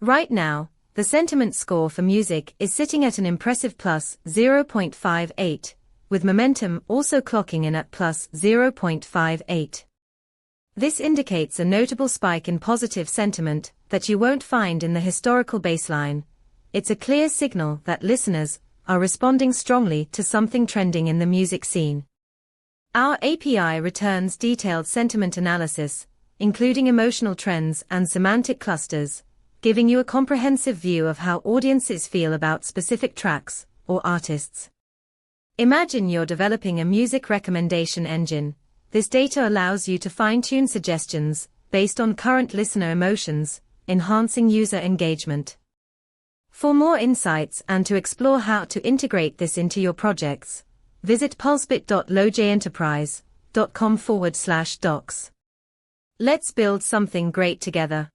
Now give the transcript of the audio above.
Right now, the sentiment score for music is sitting at an impressive plus 0.58, with momentum also clocking in at plus 0.58. This indicates a notable spike in positive sentiment that you won't find in the historical baseline. It's a clear signal that listeners are responding strongly to something trending in the music scene. Our API returns detailed sentiment analysis, including emotional trends and semantic clusters, giving you a comprehensive view of how audiences feel about specific tracks or artists. Imagine you're developing a music recommendation engine. This data allows you to fine-tune suggestions based on current listener emotions, enhancing user engagement. For more insights and to explore how to integrate this into your projects, visit pulsebit.logenterprise.com/docs. Let's build something great together.